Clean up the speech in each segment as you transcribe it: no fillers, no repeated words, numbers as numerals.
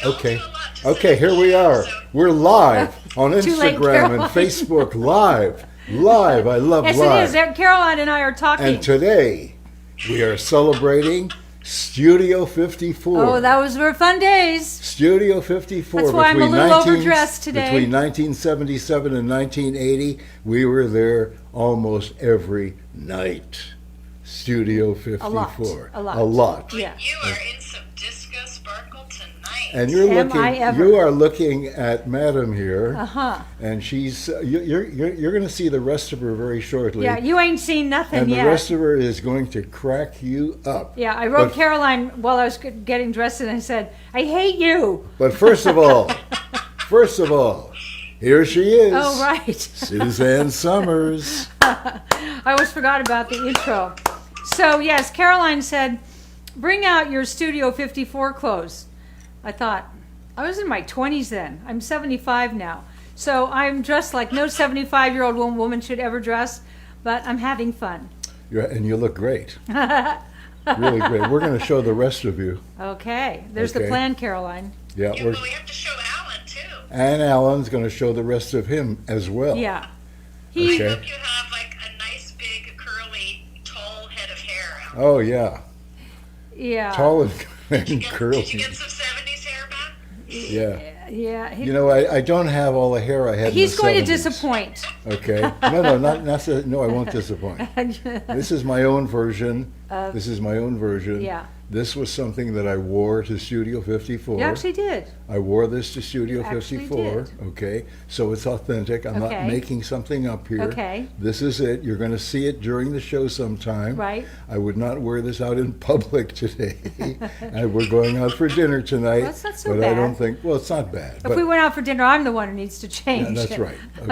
Okay. Okay, here we are. We're live on Too late, Instagram and Caroline. Facebook. Live. I love Yes, live. it is. Caroline and I are talking. And today we are celebrating Studio 54. Oh, those were fun days. Studio 54. That's why I'm a little overdressed today. Between 1977 and 1980, we were there almost every night. Studio 54. A lot. A lot. Yeah. You are in some disco sparkle tonight. And you're Am I looking. ever. You are looking at Madam here, And she's. You're going to see the rest of her very shortly. yeah, you ain't seen nothing and yet. the rest of her is going to crack you up. Yeah, I wrote But- Caroline while I was getting dressed, and I said, "I hate you." But first of all, here she is. Oh, right. Suzanne Summers. I always forgot about the intro. So yes, Caroline said, "Bring out your Studio 54 clothes." I thought, I was in my 20s then. I'm 75 now. So I'm dressed like no 75-year-old woman should ever dress, but I'm having fun. And you look great. Really great. We're going to show the rest of you. Okay, there's the Okay. plan, Caroline. Yeah. Yeah, but we have to show Alan too. And Alan's going to show the rest of him as well. Yeah. I Okay. hope you have like a nice big curly tall head of hair, Alan. Oh, yeah. Yeah. Tall and Did you curly. get some 70s hair back? Yeah. Yeah. You know, I don't have all the hair I had in He's the going to 70s. disappoint. Okay. No, no, I won't disappoint. This is my own version. Yeah. This was something that I wore to Studio 54. You actually did. I wore this to Studio Actually 54. did. Okay. So it's authentic. I'm not Okay. making something up here. Okay. This is it. You're going to see it during the show sometime. Right. I would not wear this out in public today. And we're going out for dinner tonight. Well, that's not so but I bad. don't think, well, it's not bad. If we went out for dinner, I'm the one who needs to change. Yeah, that's right. Okay. I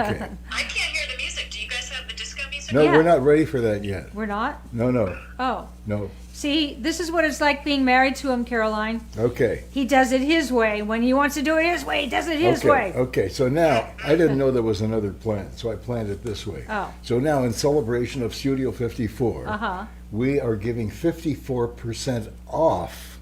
can't hear the music. Do you guys have the disco music? No, Yeah. we're not ready for that yet. We're not? No. Oh. No. See, this is what it's like being married to him, Caroline. Okay. He does it his way. When he wants to do it his way, he does it his way. Okay. So now, I didn't know there was another plan, so I planned it this way. Oh. So now, in celebration of Studio 54, Uh-huh. we are giving 54% off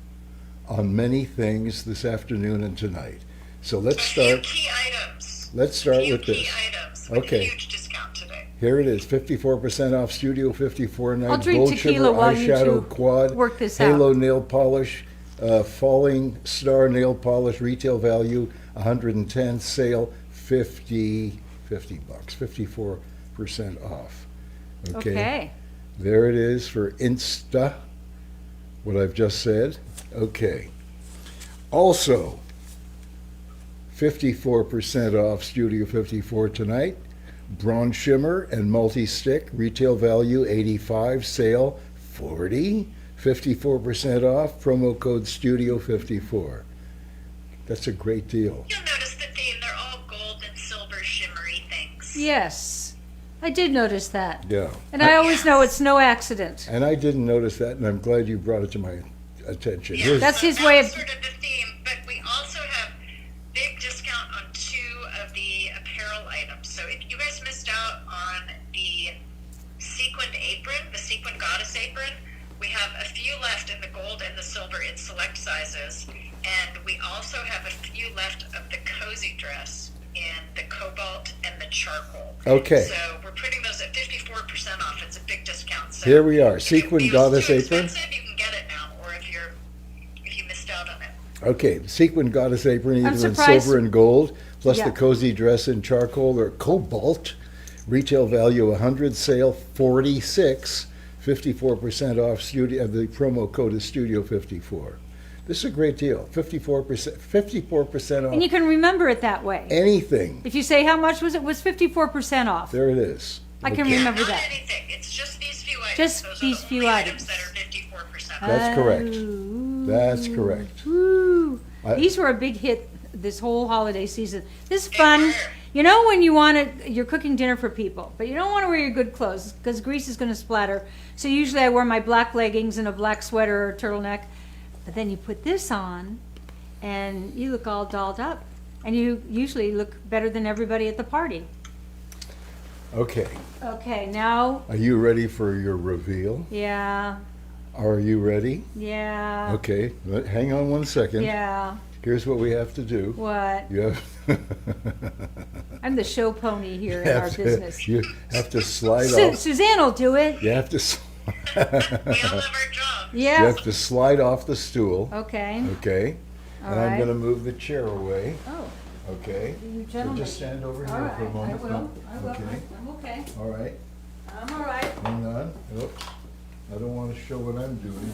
on many things this afternoon and tonight. So let's A few start. key items. Let's start Few with key this. items with Okay. a huge discount today. Here it is, 54% off Studio 54 night. I'll drink Gold tequila Shimmer while you eyeshadow two quad, work this Halo out. nail polish, Falling Star nail polish, retail value 110, sale 50 bucks, 54% off. Okay. There it is for Insta, what I've just said. Okay. Also, 54% off Studio 54 tonight. Bronze Shimmer and Multi-Stick, retail value 85, sale 40, 54% off, promo code Studio 54. That's a great deal. You'll notice the theme. They're all gold and silver shimmery things. Yes. I did notice that. Yeah. And I always know it's no accident. And I didn't notice that, and I'm glad you brought it to my attention. Yeah, Here's- That's so his way of- sort of the theme, but we also have big discount on 2 of the apparel items. So if you guys missed out on the sequined apron, the sequined goddess apron, we have a few left in the gold and the silver in select sizes, and we also have a few left of the cozy dress in the cobalt and the charcoal. Okay. So we're putting those at 54% off. It's a big discount. So Here we are, if sequined it was goddess too apron. expensive, you can get it now, or if you missed out on it. Okay, sequin goddess apron, I'm either in surprised- silver and gold, plus Yeah. the cozy dress in charcoal or cobalt. Retail value 100, sale 46, 54% off. Studio. The promo code is Studio 54. This is a great deal. 54% off And you can remember it that way. anything. If you say how much was it, was 54% off. There it is. I can Okay. remember Not that. anything. It's just these few items. Just Those these are the few only items. that are 54% off. That's correct. Ooh. That's correct. Ooh. I- These were a big hit this whole holiday season. This is They fun. were. You know when you want to, you're cooking dinner for people, but you don't want to wear your good clothes because grease is going to splatter. So usually I wear my black leggings and a black sweater or turtleneck. But then you put this on and you look all dolled up. And you usually look better than everybody at the party. Okay. Okay, now, Are you ready for your reveal? yeah. Are you ready? Yeah. Okay, hang on one second. Yeah. Here's what we have to do. What? You have I'm the show pony here in you our have to- business. You have to slide off. Suzanne will do it. You have to. We all have our jobs. You Yeah. have to slide off the stool. Okay. Okay. All And I'm right. going to move the chair away. Oh, Okay. you So gentlemen. just stand over All here right. for a I moment. will. I will. Okay. I'm okay. All right. I'm all right. Hang on. Oops. I don't want to show what I'm doing.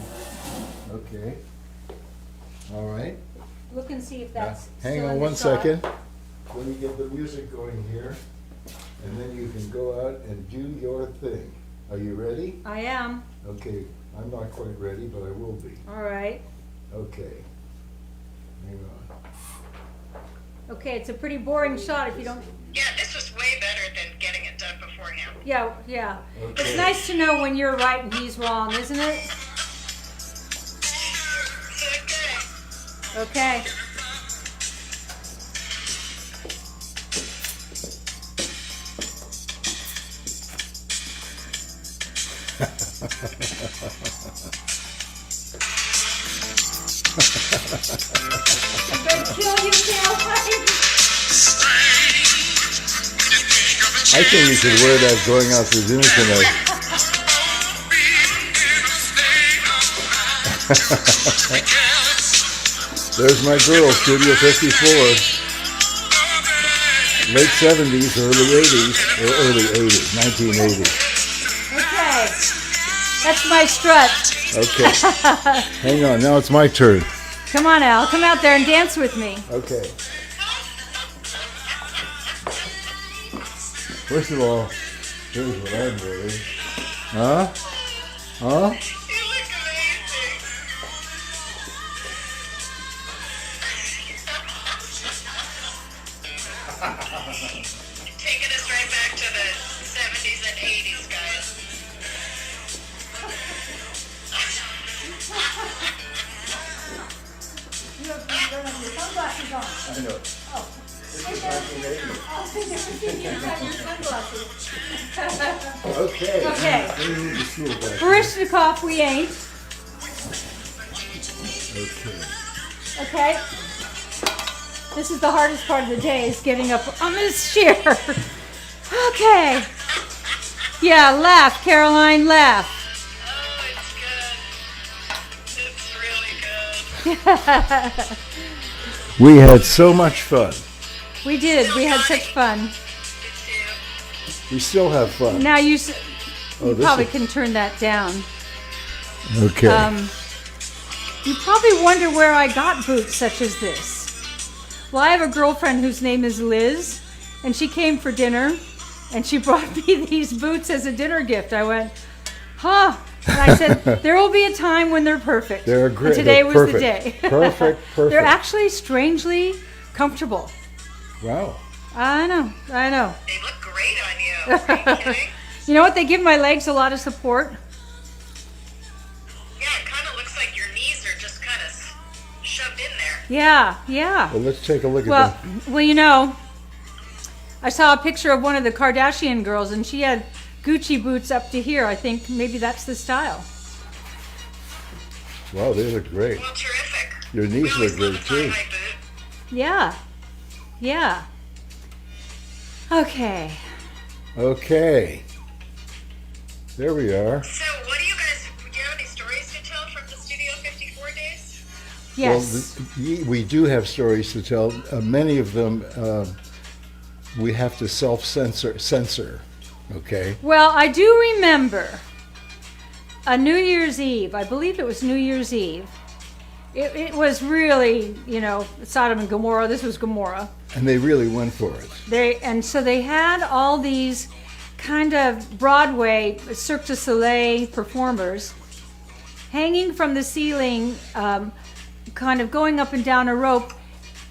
Okay. All right. Look and see if Now, that's. hang still on in the one shot. second. Let me get the music going here. And then you can go out and do your thing. Are you ready? I am. Okay. I'm not quite ready, but I will be. All right. Okay. Hang on. Okay, it's a pretty boring shot if you don't. Yeah, this was way better than getting it done beforehand. Yeah, yeah. Okay. It's nice to know when you're right and he's wrong, isn't it? It's okay. Okay. I'm gonna kill you, Caroline. I think you should wear that going out to dinner tonight. There's my girl, Studio 54. Late 70s, early 80s, or early 80s, 1980s. Okay. That's my strut. Okay. Hang on, now it's my turn. Come on, Al. Come out there and dance with me. Okay. First of all, here's what I'm wearing. Huh? Huh? You look amazing. Taking us right back to the 70s and 80s, guys. You have your sunglasses on. I know. This is 1980. You have your sunglasses. Okay. Okay. Let me move the stool back. Barishnikov, we ain't. Okay. Okay. This is the hardest part of the day, is getting up on this chair. Okay. Yeah, laugh, Caroline, laugh. Oh, it's good. It's really good. We had so much fun. We did. We had such fun. Did you? We still have fun. Now you Oh, this probably is- can turn that down. Okay. You probably wonder where I got boots such as this. Well, I have a girlfriend whose name is Liz, and she came for dinner, and she brought me these boots as a dinner gift. I went, huh? And I said, there will be a time when they're perfect. They're great. And today They're was the day. perfect. Perfect, perfect. They're actually strangely comfortable. Wow. I know. They look great on you. Are you kidding? You know what? They give my legs a lot of support. Yeah, it kind of looks like your knees are just kind of shoved in there. Yeah. Well, let's take a look at Well, them. well, you know, I saw a picture of one of the Kardashian girls, and she had Gucci boots up to here. I think maybe that's the style. Wow, they look great. Well, terrific. Your knees We always look love great, a too. thigh-high boot. Yeah. Okay. Okay. There we are. So, what do you have any stories to tell from the Studio 54 days? Yes. Well, we do have stories to tell. Many of them we have to censor. Okay. Well, I do remember a New Year's Eve. I believe it was New Year's Eve. It was really, Sodom and Gomorrah. This was Gomorrah. And they really went for it. So they had all these kind of Broadway Cirque du Soleil performers hanging from the ceiling, kind of going up and down a rope.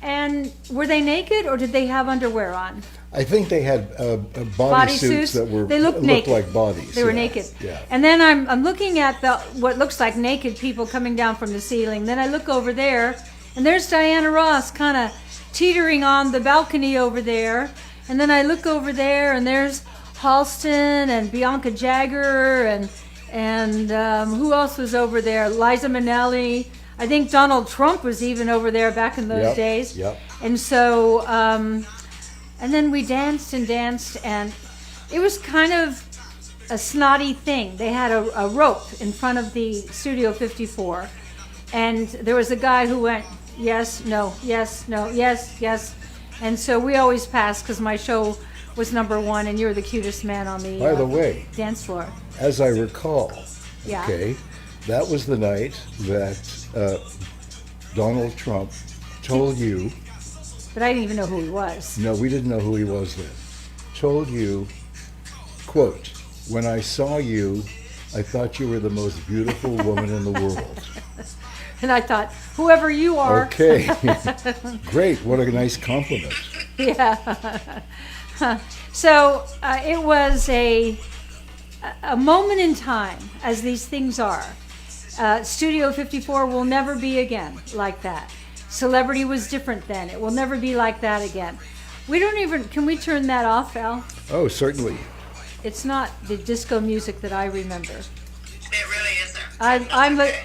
And were they naked or did they have underwear on? I think they had bodysuits that They looked naked. like bodies. They were yeah, naked. Yeah. And then I'm looking at what looks like naked people coming down from the ceiling. Then I look over there, and there's Diana Ross kind of teetering on the balcony over there. And then I look over there, and there's Halston and Bianca Jagger, and And who else was over there? Liza Minnelli. I think Donald Trump was even over there back in those days. Yep. And so, and then we danced and danced, and it was kind of a snotty thing. They had a rope in front of the Studio 54, and there was a guy who went, yes, no, yes, no, yes, yes. And so we always passed because my show was #1, and you were the cutest man on the, By the way, dance floor. as I recall, Yeah. okay, that was the night that Donald Trump told you, But I didn't even know who he was. no, we didn't know who he was then, told you, quote, "When I saw you, I thought you were the most beautiful woman in the world." And I thought, whoever you are. Okay, great, what a nice compliment. Yeah. So it was a moment in time, as these things are. Studio 54 will never be again like that. Celebrity was different then. It will never be like that again. We don't even, can we turn that off, Al? Oh, certainly. It's not the disco music that I remember. It really isn't.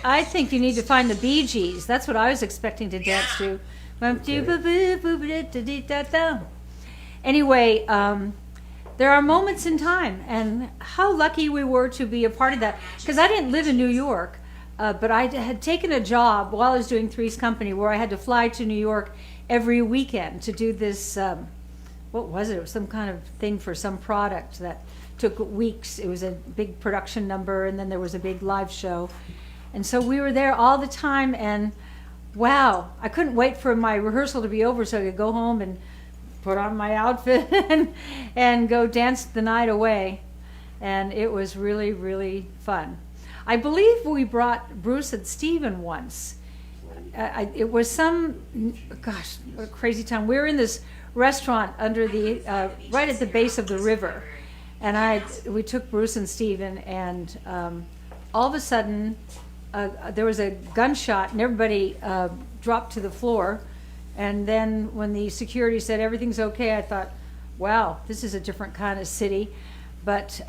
I think you need to find the Bee Gees. That's what I was expecting to dance to. Anyway, there are moments in time, and how lucky we were to be a part of that. Because I didn't live in New York, but I had taken a job while I was doing Three's Company where I had to fly to New York every weekend to do this, what was it? It was some kind of thing for some product that took weeks. It was a big production number, and then there was a big live show. And so we were there all the time, and wow, I couldn't wait for my rehearsal to be over so I could go home and put on my outfit and go dance the night away. And it was really, really fun. I believe we brought Bruce and Steven once. It was some, gosh, what a crazy time. We were in this restaurant under the, right at the base of the river. And we took Bruce and Steven, and all of a sudden, there was a gunshot, and everybody dropped to the floor. And then when the security said everything's okay, I thought, wow, this is a different kind of city. But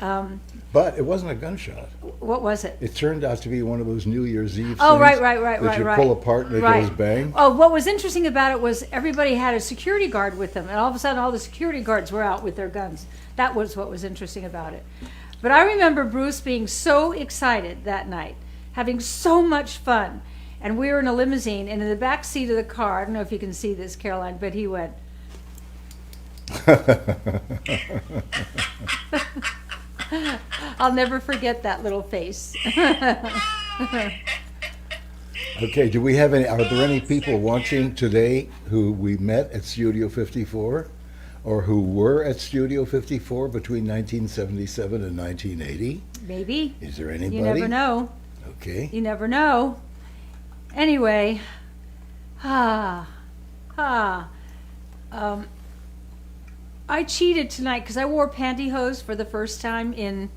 it wasn't a gunshot. what was it? It turned out to be one of those New Year's Eve Oh, things right. that you pull apart and it goes bang. Oh, what was interesting about it was everybody had a security guard with them, and all of a sudden all the security guards were out with their guns. That was what was interesting about it. But I remember Bruce being so excited that night, having so much fun. And we were in a limousine, and in the back seat of the car, I don't know if you can see this, Caroline, but he went. I'll never forget that little face. Okay, do we have any, are there any people watching today who we met at Studio 54 or who were at Studio 54 between 1977 and 1980? Maybe. Is there anybody? You never know. Okay. You never know. Anyway, I cheated tonight because I wore pantyhose for the first time in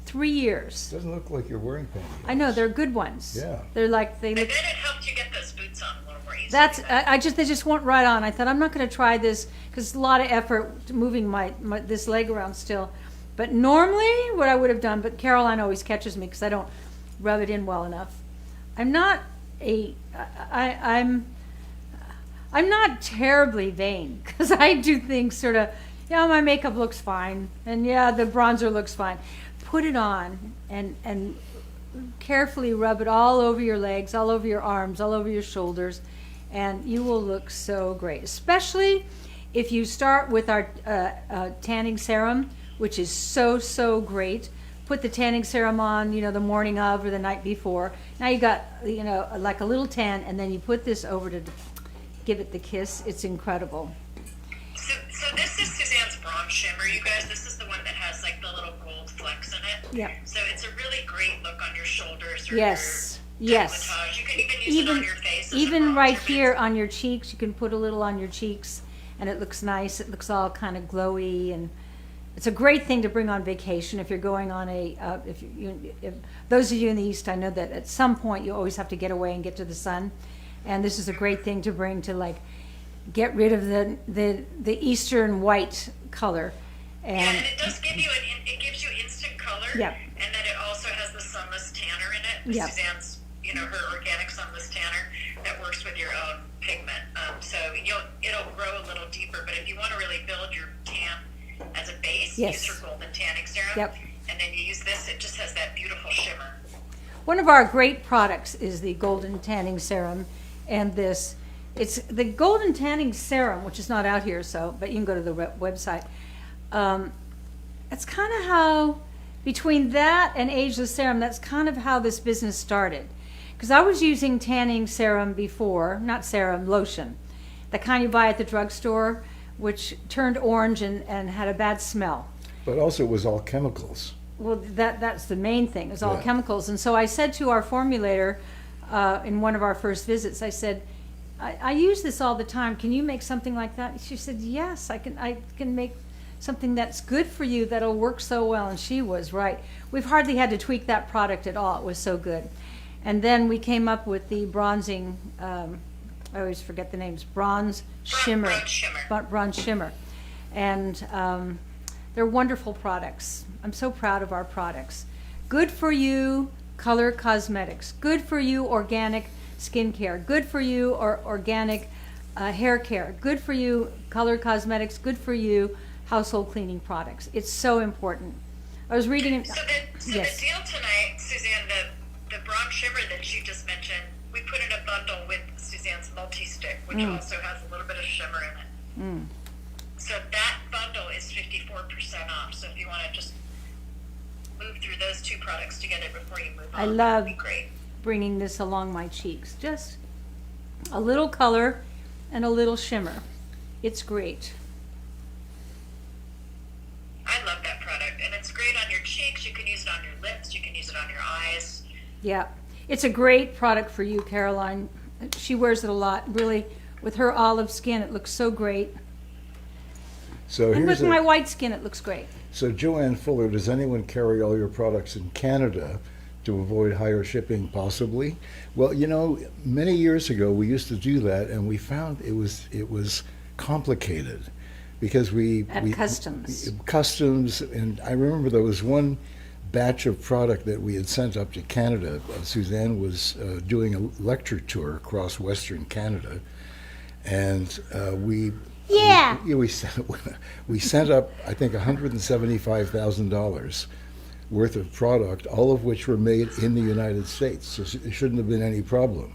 3 years. Doesn't look like you're wearing panties. I know, they're good ones. Yeah. They're like, they I look. bet it helped you get those boots on a little more easily. That's, they just went right on. I thought, I'm not going to try this because it's a lot of effort moving my this leg around still. But normally, what I would have done, but Caroline always catches me because I don't rub it in well enough. I'm not terribly vain because I do things sort of, yeah, my makeup looks fine, and yeah, the bronzer looks fine. Put it on and carefully rub it all over your legs, all over your arms, all over your shoulders, and you will look so great. Especially if you start with our tanning serum, which is so great. Put the tanning serum on, the morning of or the night before. Now you got, like a little tan, and then you put this over to give it the kiss. It's incredible. So this is Suzanne's Bronze Shimmer, you guys. This is the one that has like the little gold flecks in it. Yeah. So it's a really great look on your shoulders or Yes. your Yes. decolletage. You can even use it on your face. as a Even right bronzer. here on your cheeks, you can put a little on your cheeks, and it looks nice. It looks all kind of glowy, and it's a great thing to bring on vacation if you're going on if those of you in the East, I know that at some point you always have to get away and get to the sun, and this is a great thing to bring to get rid of the Eastern white color. And it does give you it gives you instant color. Yep. And then it also has the sun sunless tanner in it. Yep. Suzanne's, her organic sunless tanner that works with your own pigment. So it'll grow a little deeper, but if you want to really build your tan as a base, Yes. use her golden tanning serum. Yep. And then you use this, it just has that beautiful shimmer. One of our great products is the Golden Tanning Serum, and this. It's the Golden Tanning Serum, which is not out here, but you can go to the website. It's kind of how, between that and Ageless Serum, that's kind of how this business started. Because I was using tanning serum before, not serum, lotion, the kind you buy at the drugstore, which turned orange and had a bad smell. But also it was all chemicals. Well, that's the main thing, is all Yeah. chemicals. And so I said to our formulator in one of our first visits, I said, I use this all the time. Can you make something like that? She said, yes, I can make something that's good for you that'll work so well. And she was right. We've hardly had to tweak that product at all. It was so good. And then we came up with the bronzing, I always forget the names, Bronze Shimmer. Bronze Shimmer. And they're wonderful products. I'm so proud of our products. Good for you, color cosmetics. Good for you, organic skincare. Good for you, organic hair care. Good for you, color cosmetics. Good for you, household cleaning products. It's so important. I was reading. So Yes. the deal tonight, Suzanne, the Bronze Shimmer that she just mentioned, we put in a bundle with Suzanne's multi-stick, which also has a little bit of shimmer in it. So that bundle is 54% off. So if you want to just move through those two products together before you move on, I love that'd be great. bringing this along my cheeks. Just a little color and a little shimmer. It's great. I love that product, and it's great on your cheeks. You can use it on your lips. You can use it on your eyes. Yeah, it's a great product for you, Caroline. She wears it a lot. Really, with her olive skin, it looks so great. So And here's with my white skin, it looks great. So Joanne Fuller, does anyone carry all your products in Canada to avoid higher shipping possibly? Well, many years ago we used to do that, and we found it was complicated because we customs, and I remember there was one batch of product that we had sent up to Canada. Suzanne was doing a lecture tour across Western Canada, and we sent up, I think, $175,000 worth of product, all of which were made in the United States. So it shouldn't have been any problem.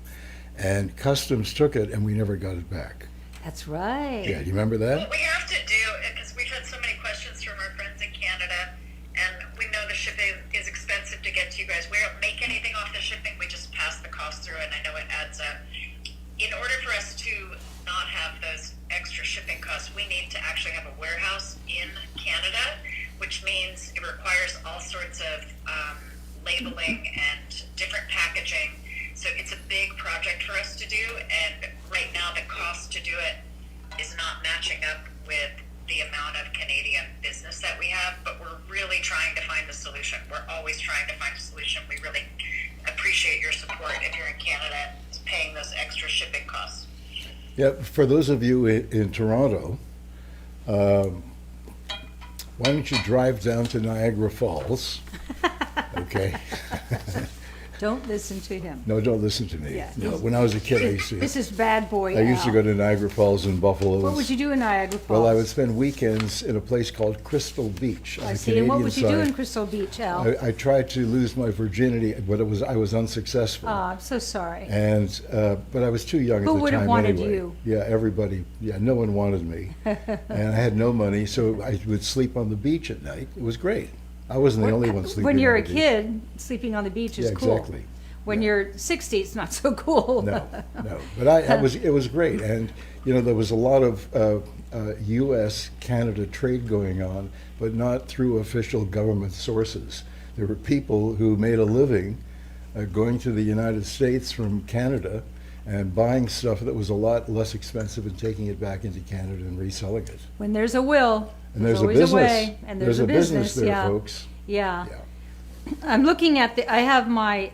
And customs took it, and we never got it back. That's right. Yeah, do you remember that? What we have to do, because we've had so many questions from our friends in Canada, and we know the shipping is expensive to get to you guys. We don't make anything off the shipping. We just pass the cost through, and I know it adds up. In order for us to not have those extra shipping costs, we need to actually have a warehouse in Canada, which means it requires all sorts of labeling and different packaging. So it's a big project for us to do, and right now the cost to do it is not matching up with the amount of Canadian business that we have, but we're really trying to find a solution. We're always trying to find a solution. We really appreciate your support if you're in Canada paying those extra shipping costs. Yeah, for those of you in Toronto, why don't you drive down to Niagara Falls? Okay. Don't listen to him. No, don't listen to me. Yeah. No, when I was a kid, This is bad boy I used to Al. go to Niagara Falls and Buffalo. What would you do in Niagara Falls? Well, I would spend weekends in a place called Crystal Beach on I the see. And what Canadian would you do in side. Crystal Beach, Al? I tried to lose my virginity, but I was unsuccessful. Oh, I'm so sorry. And but I was too young Who at the would have time wanted anyway. you? Yeah, everybody. Yeah, no one wanted me, and I had no money, so I would sleep on the beach at night. It was great. I wasn't the only one sleeping. When you're on a the beach. kid, sleeping on the beach is Yeah, cool. exactly. When Yeah. you're 60, it's not so cool. No, but it was great, and there was a lot of U.S. Canada trade going on, but not through official government sources. There were people who made a living going to the United States from Canada and buying stuff that was a lot less expensive and taking it back into Canada and reselling it. When there's a will, And there's there's a always business. a way, and there's a business. there, Yeah. folks. Yeah. Yeah. I'm looking at I have my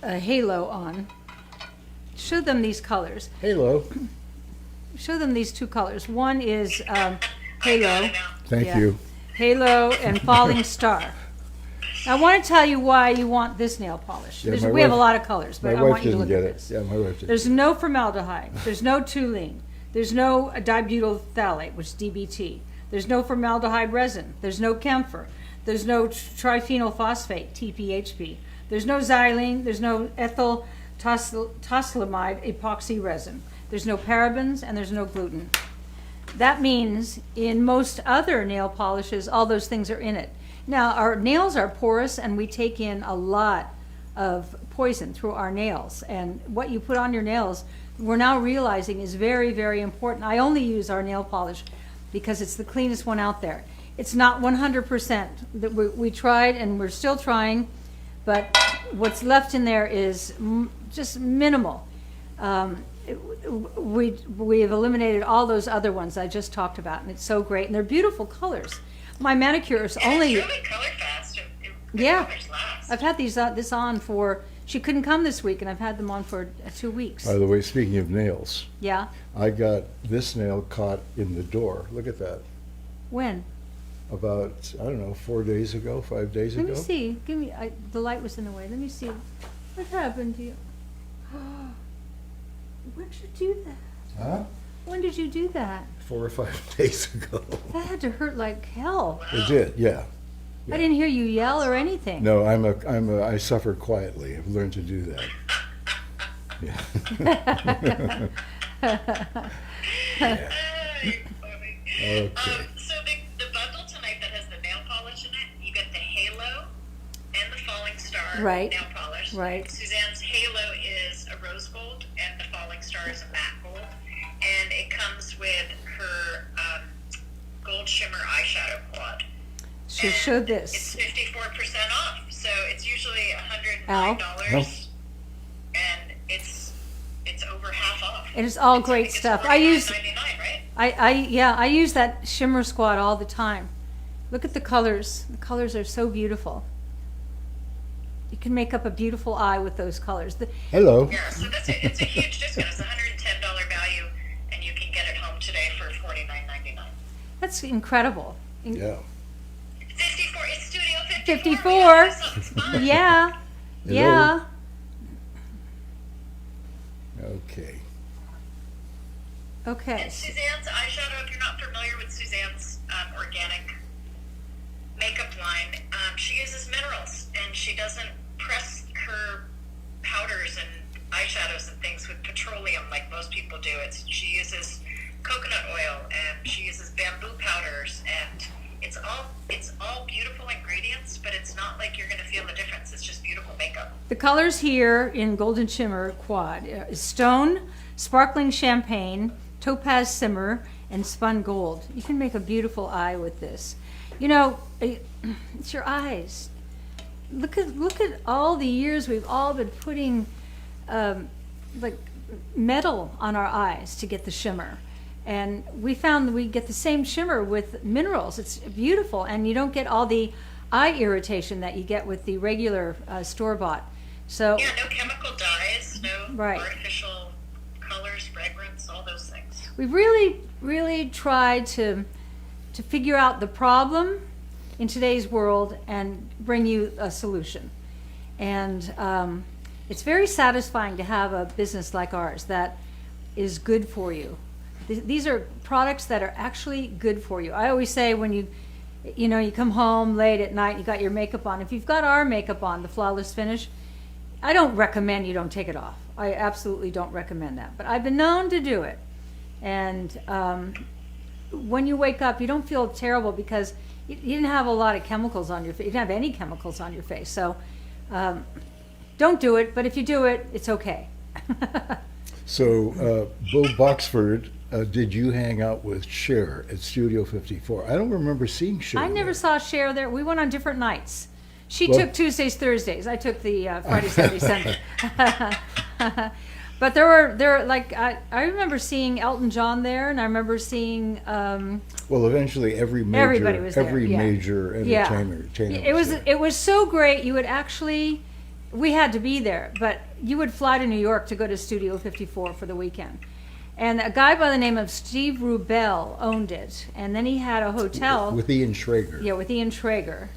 halo on. Show them these colors. Halo. Show them these two colors. One is I got halo. it now. Thank Yeah. you. Halo and falling star. I want to tell you why you want this nail polish. Yeah, We have a lot of colors, but My I wife want you to didn't look get at it. this. Yeah, my wife didn't. There's no formaldehyde. There's no toluene. There's no dibutyl phthalate, which is DBT. There's no formaldehyde resin. There's no camphor. There's no triphenyl phosphate, TPHP. There's no xylene. There's no ethyl tosylamide epoxy resin. There's no parabens, and there's no gluten. That means in most other nail polishes, all those things are in it. Now, our nails are porous, and we take in a lot of poison through our nails. And what you put on your nails, we're now realizing is very, very important. I only use our nail polish because it's the cleanest one out there. It's not 100%. That we tried, and we're still trying, but what's left in there is just minimal. We've eliminated all those other ones I just talked about, and it's so great, and they're beautiful colors. My manicure is only... It's really color fast. The Yeah. colors last. I've had this on for... She couldn't come this week, and I've had them on for 2 weeks. By the way, speaking of nails, Yeah? I got this nail caught in the door. Look at that. When? About, I don't know, 4 days ago, 5 days Let ago. me see. The light was in the way. Let me see. What happened to you? When did you do that? Huh? When did you do that? 4 or 5 days ago. That had to hurt like hell. It did, yeah. I didn't hear you yell or anything. No, I suffer quietly. I've learned to do that. Yeah. You're funny. Okay. So the bundle tonight that has the nail polish in it, you get the Halo and the Falling Star Right. nail polish. Right. Suzanne's Halo is a rose gold, and the Falling Star is a matte gold. And it comes with her gold shimmer eyeshadow quad. Should show It's this. 54% off, so it's usually $109, Al? and it's over half off. And it's all I great think it's stuff. $49.99, right? I use that shimmer squad all the time. Look at the colors. The colors are so beautiful. You can make up a beautiful eye with those colors. Hello. Yeah, so it's a huge discount. It's a $110 value, and you can get it home today for $49.99. That's incredible. Yeah. 54. It's Studio 54. We gotta do something fun. Yeah. Hello. Yeah. Okay. Okay. And Suzanne's eyeshadow, if you're not familiar with Suzanne's organic makeup line, she uses minerals, and she doesn't press her powders and eyeshadows and things with petroleum like most people do. She uses coconut oil, and she uses bamboo powders, and it's all beautiful ingredients, but it's not like you're going to feel the difference. It's just beautiful makeup. The colors here in Golden Shimmer Quad is Stone, Sparkling Champagne, Topaz Simmer, and Spun Gold. You can make a beautiful eye with this. You know, it's your eyes. Look at all the years we've all been putting like metal on our eyes to get the shimmer. And we found that we get the same shimmer with minerals. It's beautiful, and you don't get all the eye irritation that you get with the regular store-bought. So Yeah, no chemical dyes, no Right. artificial colors, fragrance, all those things. we really tried to figure out the problem in today's world and bring you a solution. And it's very satisfying to have a business like ours that is good for you. These are products that are actually good for you. I always say when you come home late at night, you got your makeup on. If you've got our makeup on, the Flawless Finish, I don't recommend you don't take it off. I absolutely don't recommend that. But I've been known to do it. And when you wake up, you don't feel terrible because you didn't have a lot of chemicals on your face. You didn't have any chemicals on your face. So don't do it. But if you do it, it's okay. So, Bill Boxford, did you hang out with Cher at Studio 54? I don't remember seeing Cher. I never there. saw Cher there. We went on different nights. She Well- took Tuesdays, Thursdays. I took the Friday, Saturday, Sunday. But there were like I remember seeing Elton John there, and I remember seeing Well, eventually Everybody was there, yeah. major yeah. entertainer there. It was so great. You would actually, we had to be there, but you would fly to New York to go to Studio 54 for the weekend. And a guy by the name of Steve Rubel owned it, and then he had a hotel. with Ian Schrager. Yeah, with Ian Traeger.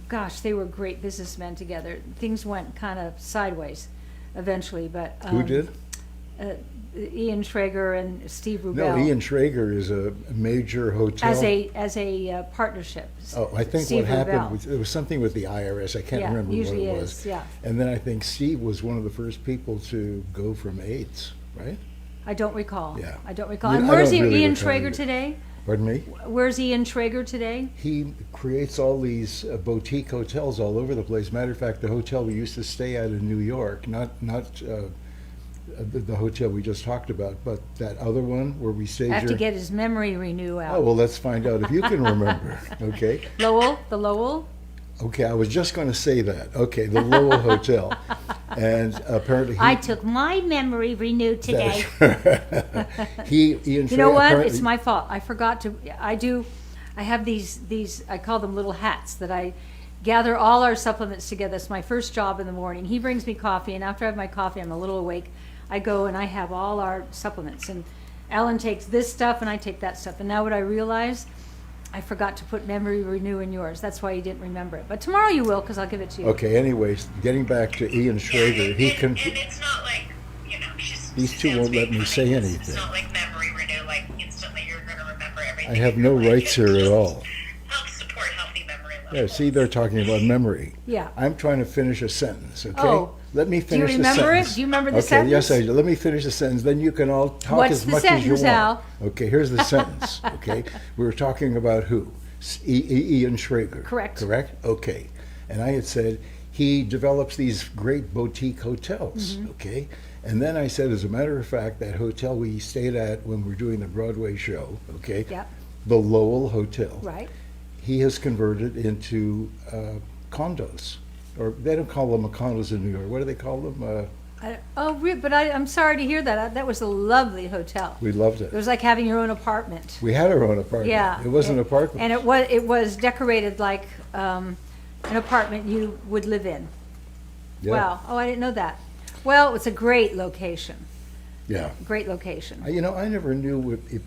gosh, they were great businessmen together. Things went kind of sideways eventually, but Who did? Ian Schrager and Steve Rubel. No, Ian Schrager is a major hotel. As a partnership. Oh, I think Steve what happened Rubel. was, it was something with the IRS. I can't Yeah, remember what usually it is, was. yeah. And then I think Steve was one of the first people to go from AIDS, right? I don't recall. Yeah. I don't recall. You- And I where's don't really Ian recall Schrager either. today? Pardon me? Where's Ian Schrager today? He creates all these boutique hotels all over the place. Matter of fact, the hotel we used to stay at in New York, not the hotel we just talked about, but that other one where we stayed. I have to get his memory renew out. Oh, well, let's find out if you can remember. Okay. Lowell, the Lowell. Okay, I was just going to say that. Okay, the Lowell Hotel. And apparently I took my memory renewed today. Ian You know what? apparently- It's my fault. I forgot to. I have these. I call them little hats that I gather all our supplements together. It's my first job in the morning. He brings me coffee, and after I have my coffee, I'm a little awake. I go and I have all our supplements, and Alan takes this stuff, and I take that stuff. And now what I realize, I forgot to put memory renew in yours. That's why you didn't remember it. But tomorrow you will, because I'll give it to you. Okay, anyways, getting back to Ian Schrager, and it's not like, These two won't let me say It's anything. not like memory renew, like instantly you're going to remember everything. I have in no your life. rights here at all. Help support healthy memory Yeah, levels. see, they're talking about memory. Yeah. I'm trying to finish a sentence, okay? Oh. Let me Do you finish the remember it? sentence. Do you remember the Okay, yes, I sentence? do. Let me finish the sentence, then you can all talk What's as the much as you sentence, Al? want. Okay, here's the sentence, okay? We were talking about who? Ian Schrager. Correct. Correct? Okay. And I had said, he develops these great boutique hotels, Mm-hmm. okay? And then I said, as a matter of fact, that hotel we stayed at when we were doing the Broadway show, okay? Yep. The Lowell Hotel. Right. He has converted into condos. Or they don't call them condos in New York. What do they call them? But I'm sorry to hear that. That was a lovely hotel. We loved It it. was like having your own apartment. We had our own apartment. Yeah. It was an apartment. And it was decorated like an apartment you would live in. Yeah. Wow. Oh, I didn't know that. Well, it's a great location. Yeah. Great location. I never knew if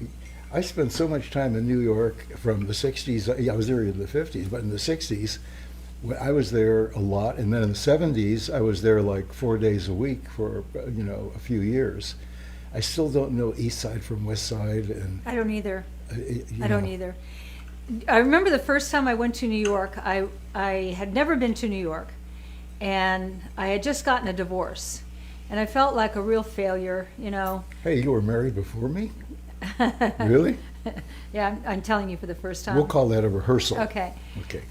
I spent so much time in New York from the 60s. I was there in the 50s, but in the 60s, I was there a lot. And then in the 70s, I was there like 4 days a week for, a few years. I still don't know East Side from West Side. And I don't either. you I don't know. either. I remember the first time I went to New York, I had never been to New York, and I had just gotten a divorce, and I felt like a real failure, Hey, you were married before me? Really? Yeah, I'm telling you for the first time. We'll call that a rehearsal. Okay. Okay.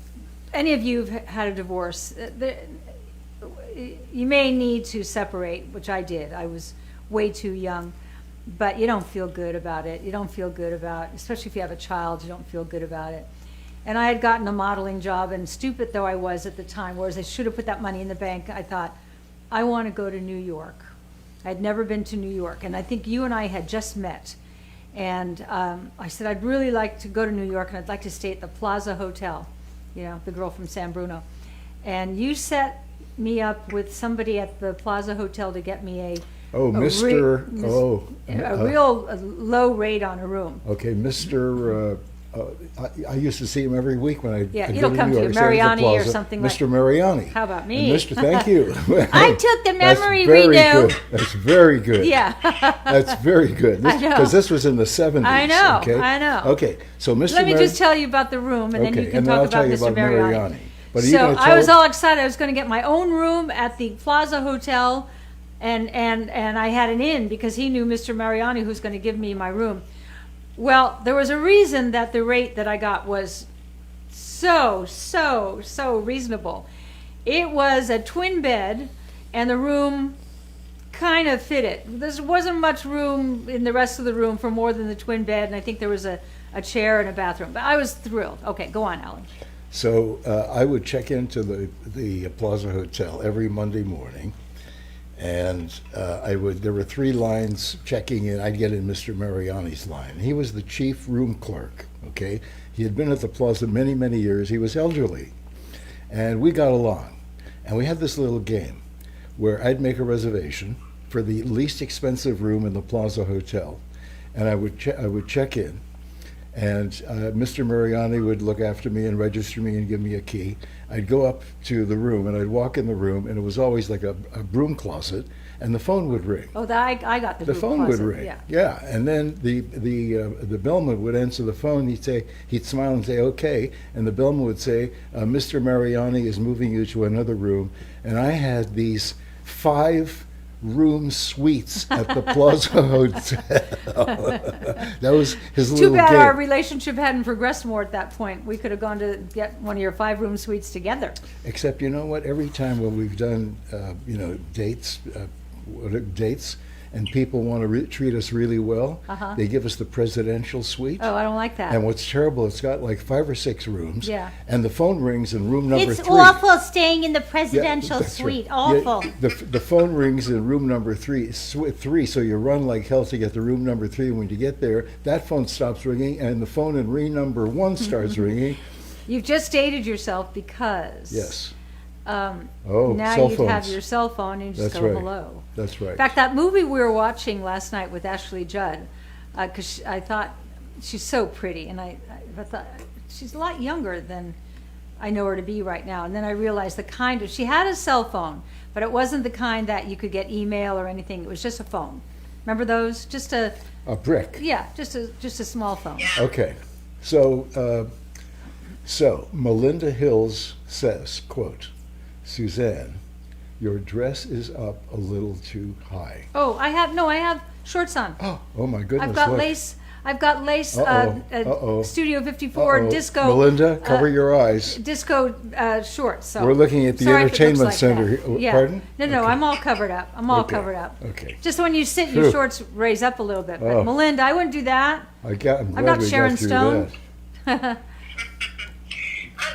Any of you have had a divorce, you may need to separate, which I did. I was way too young, but you don't feel good about it. You don't feel good about, especially if you have a child, you don't feel good about it. And I had gotten a modeling job, and stupid though I was at the time, whereas I should have put that money in the bank, I thought, I want to go to New York. I'd never been to New York, and I think you and I had just met. And I said, I'd really like to go to New York, and I'd like to stay at the Plaza Hotel, the girl from San Bruno. And you set me up with somebody at the Plaza Hotel to get me a Oh, a real low rate on a room. Okay, Mr. I used to see him every week when I Yeah, I'd it'll go to come New to York, you, stay at the Mariani or Plaza. something like- Mr. Mariani. How about And me? Mr. Thank you. I took the memory That's very renew. good. That's very good. Yeah. That's very good. I know. Because this was in the 70s. I know, Okay? I know. Okay, so Mr. Let me just tell you about the room, and then Okay, you can and then talk I'll tell about you Mr. about Mariani. Mariani. But are you So gonna I was tell- all excited. I was going to get my own room at the Plaza Hotel, and I had an in because he knew Mr. Mariani, who's going to give me my room. Well, there was a reason that the rate that I got was so reasonable. It was a twin bed, and the room kind of fit it. There wasn't much room in the rest of the room for more than the twin bed, and I think there was a chair and a bathroom. But I was thrilled. Okay, go on, Alan. So I would check into the Plaza Hotel every Monday morning, and there were 3 lines checking in. I'd get in Mr. Mariani's line. He was the chief room clerk, okay? He had been at the Plaza many, many years. He was elderly, and we got along. And we had this little game where I'd make a reservation for the least expensive room in the Plaza Hotel, and I would check in. And Mr. Mariani would look after me and register me and give me a key. I'd go up to the room and I'd walk in the room, and it was always like a broom closet, and the phone would ring. Oh, I got the The group phone closet, would ring. Yeah. Yeah, and then the bellman would answer the phone. He'd smile and say, "Okay," and the bellman would say, "Mr. Mariani is moving you to another room." And I had these 5-room suites at the Plaza Hotel. That was his little Too bad game. our relationship hadn't progressed more at that point. We could have gone to get one of your 5-room suites together. Except, you know what? Every time when we've done, dates, and people want to treat us really well, they give us the presidential suite. Oh, I don't like that. And what's terrible, it's got like 5 or 6 rooms. Yeah. And the phone rings in room number It's 3. awful staying in the Yeah, presidential that's right. suite. Yeah, Awful. the phone rings in room number 3, so you run like hell to get to room number 3. And when you get there, that phone stops ringing, and the phone in room number 1 starts ringing. You've just dated yourself because Yes. now cell you'd have phones. your cell phone and you just That's go right. hello. That's right. In fact, that movie we were watching last night with Ashley Judd, because I thought she's so pretty, and I thought she's a lot younger than I know her to be right now. And then I realized she had a cell phone, but it wasn't the kind that you could get email or anything. It was just a phone. Remember those? Just a brick. yeah, just a small phone. Yeah. Okay, so Melinda Hills says, quote, "Suzanne, your dress is up a little too high." Oh, I have shorts on. Oh my goodness! I've got look. lace. I've got lace. Uh-oh. Studio 54 Uh-oh. disco. Melinda, cover your eyes. Disco shorts. So We're looking at the sorry if it looks entertainment like center that. here. Yeah. Pardon? No, Okay. I'm all covered up. I'm all Okay. covered up. Okay. Just when you sit, your Phew. shorts raise up a little bit. But Oh. Melinda, I wouldn't do that. I'm glad not we Sharon got through Stone. that.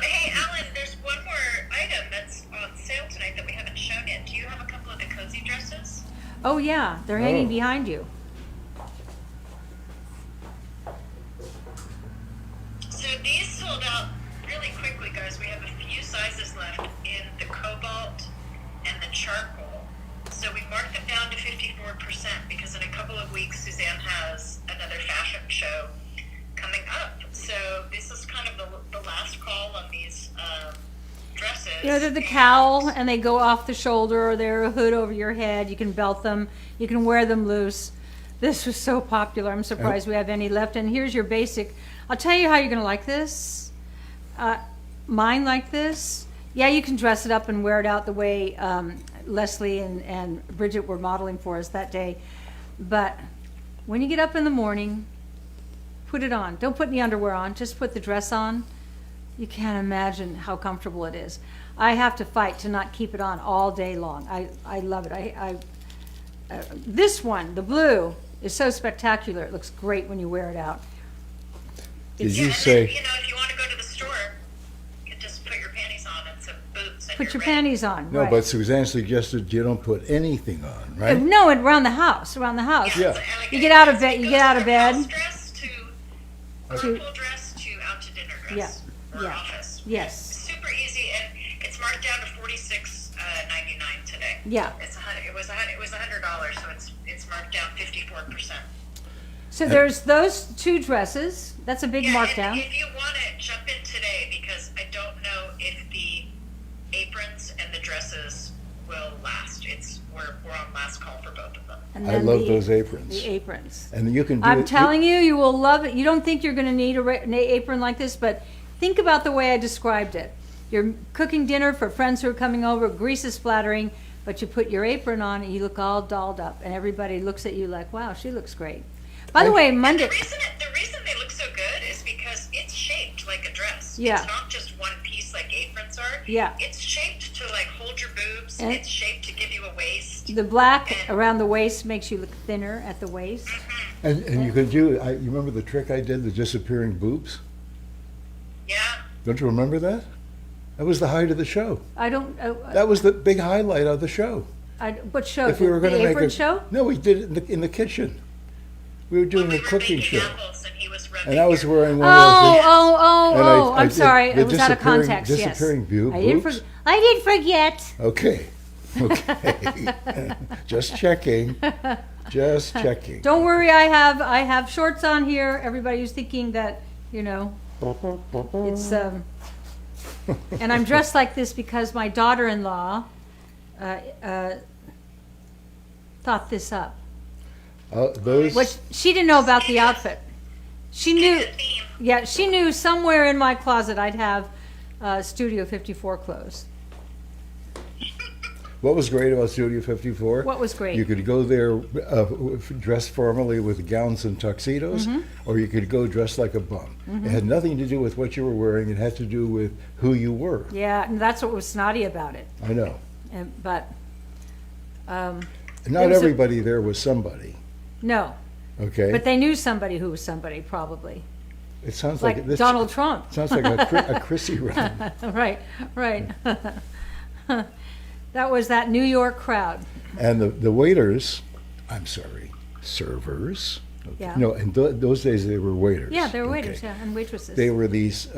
Hey, Alan, there's one more item that's on sale tonight that we haven't shown yet. Do you have a couple of the cozy dresses? Oh yeah, they're hanging Oh. behind you. So these sold out really quickly, guys. We have a few sizes left in the cobalt and the charcoal. So we marked them down to 54% because in a couple of weeks, Suzanne has another fashion show coming up. So this is kind of the last call on these dresses. You know, they're the And- cowl, and they go off the shoulder, or they're a hood over your head. You can belt them. You can wear them loose. This was so popular. I'm surprised we have any left. And here's your basic. I'll tell you how you're going to like this. Mine like this. Yeah, you can dress it up and wear it out the way Leslie and Bridget were modeling for us that day. But when you get up in the morning, put it on. Don't put any underwear on. Just put the dress on. You can't imagine how comfortable it is. I have to fight to not keep it on all day long. I love it. This one, the blue, is so spectacular. It looks great when you wear it out. Did Yeah, you and say? then, if you want to go to the store, you can just put your panties on and some boots. And Put you're your ready. panties on. No, right. but Suzanne suggested you don't put anything on, right? No, around the house. Around the house. Yeah. so, like, You get out of bed. it You goes get out of from house bed. dress to To- purple dress to out to dinner Yeah. dress or Yeah. office. Yes. Super easy, and it's marked down to $46.99 today. Yeah. It was $100, so it's marked down 54%. So there's those two dresses. That's a big Yeah, markdown. and if you want to jump in today, because I don't know if the aprons and the dresses will last. We're on last call for both of them. And I then love those aprons. The aprons. And you can do I'm it. telling you, you will love it. You don't think you're going to need an apron like this, but think about the way I described it. You're cooking dinner for friends who are coming over, grease is splattering, but you put your apron on and you look all dolled up, and everybody looks at you like, wow, she looks great. By the way, Monday. The reason they look so good is because it's shaped like a dress. Yeah. It's not just one piece like aprons are. Yeah. It's shaped to like hold your boobs. And- It's shaped to give you a waist. The black around the waist makes you look thinner at the waist. And you can do. You remember the trick I did, the disappearing boobs? Yeah. Don't you remember that? That was the height of the show. I don't. That was the big highlight of the show. What show? If we were going the to make apron a show? No, we did it in the kitchen. We were doing When a we were cooking baking show, apples and he was rubbing and I was your- wearing one of those. And I I'm did sorry. the It was out of disappearing- context. Yes. disappearing I didn't, boobs? I didn't forget. Okay, okay. Just checking. Just checking. Don't worry. I have shorts on here. Everybody who's thinking that you know. It's and I'm dressed like this because my daughter-in-law thought this up. Those. Which she didn't know about the outfit. She knew, The theme. yeah, she knew somewhere in my closet I'd have Studio 54 clothes. What was great about Studio 54? What was great? You could go there dressed formally with gowns and tuxedos, or you could go dressed like a bum. It had nothing to do with what you were wearing. It had to do with who you were. Yeah, and that's what was snotty about it. I know. But And There not was a- everybody there was somebody. no, Okay. but they knew somebody who was somebody, probably. It sounds like, Like this. Donald Trump. Sounds like a Chrissy run. Right, right. That was that New York crowd. And the waiters, I'm sorry, servers. Okay. Yeah. No, in those days they were waiters. Yeah, they were Okay. waiters, yeah, and waitresses. They were these